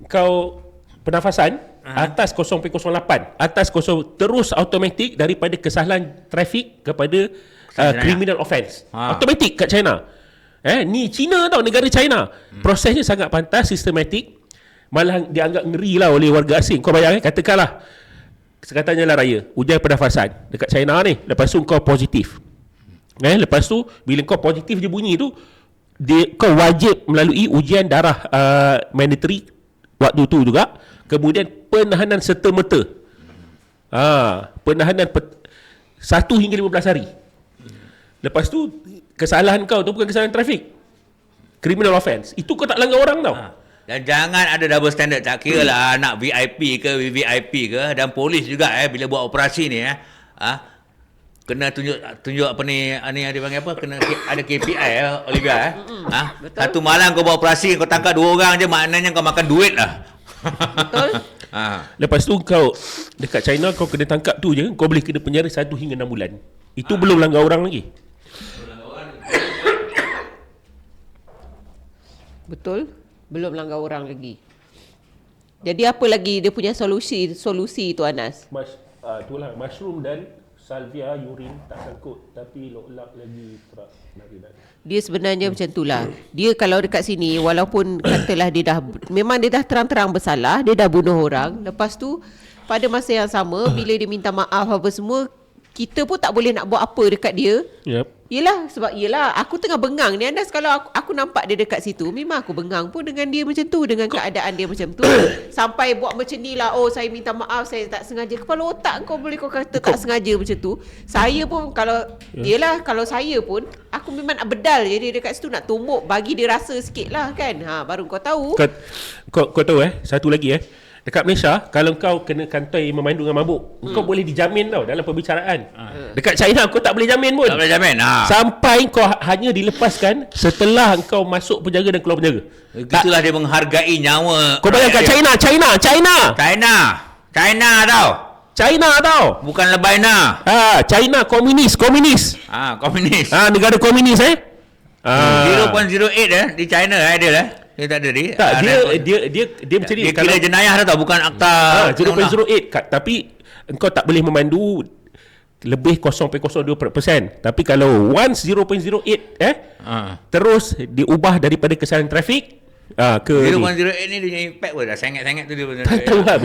kau pernafasan atas 0.08, atas 0 terus automatik daripada kesalahan trafik kepada criminal offence. Automatik kat China. Ni China tau, negara China. Prosesnya sangat pantas, sistematik. Malah dianggap ngeri lah oleh warga asing. Kau bayang katakanlah sekatanya lah raya ujian pernafasan dekat China ni, lepas tu kau positif. Lepas tu bila kau positif je bunyi tu, kau wajib melalui ujian darah mandatory waktu tu juga. Kemudian penahanan serta-merta. Penahanan 1 hingga 15 hari. Lepas tu kesalahan kau tu bukan kesalahan trafik, criminal offence. Itu kau tak langgar orang tau. Dan jangan ada double standard. Tak kira lah anak VIP ke VVIP ke. Dan polis juga bila buat operasi ni kena tunjuk apa ni yang dia panggil apa, kena ada KPI Olivia. Satu malam kau buat operasi, kau tangkap 2 orang je, maknanya kau makan duit lah. Betul. Lepas tu kau dekat China kau kena tangkap tu je, kau boleh kena penjara 1 hingga 6 bulan. Itu belum langgar orang lagi. Betul. Belum langgar orang lagi. Jadi apa lagi dia punya solusi tu Anas? Itulah mushroom dan salvia urine tak sangkut, tapi lock lagi terak nari-nari. Dia sebenarnya macam itulah. Dia kalau dekat sini walaupun katalah dia dah terang-terang bersalah, dia dah bunuh orang. Lepas tu pada masa yang sama bila dia minta maaf apa semua, kita pun tak boleh nak buat apa dekat dia. Yep. Yelah aku tengah bengang ni Anas. Kalau aku nampak dia dekat situ, memang aku bengang pun dengan dia macam tu, dengan keadaan dia macam tu. Sampai buat macam ni lah, oh saya minta maaf, saya tak sengaja. Kepala otak kau boleh kau kata tak sengaja macam tu. Saya pun kalau kalau saya pun aku memang nak bedal je dia dekat situ, nak tumbuk, bagi dia rasa sikit lah kan. Baru kau tahu. Kau tahu satu lagi dekat Malaysia, kalau kau kena kantoi memandu dengan mabuk, kau boleh dijamin tau dalam perbicaraan. Dekat China kau tak boleh jamin pun. Tak boleh jamin. Sampai kau hanya dilepaskan setelah kau masuk penjara dan keluar penjara. Itulah dia menghargai nyawa. Kau bayangkan China tau. China tau. Bukan Lebaina. China komunis. Komunis. Negara komunis 0.08 di China dia dia tak ada dia. Tak, dia macam ni. Dia kira jenayah tau, bukan akta 0.08. Tapi engkau tak boleh memandu lebih 0.02%. Tapi kalau once 0.08 terus diubah daripada kesalahan trafik ke 0.08 ni dia punya impact pun dah sangat-sangat tu dia. Tak tahu lah.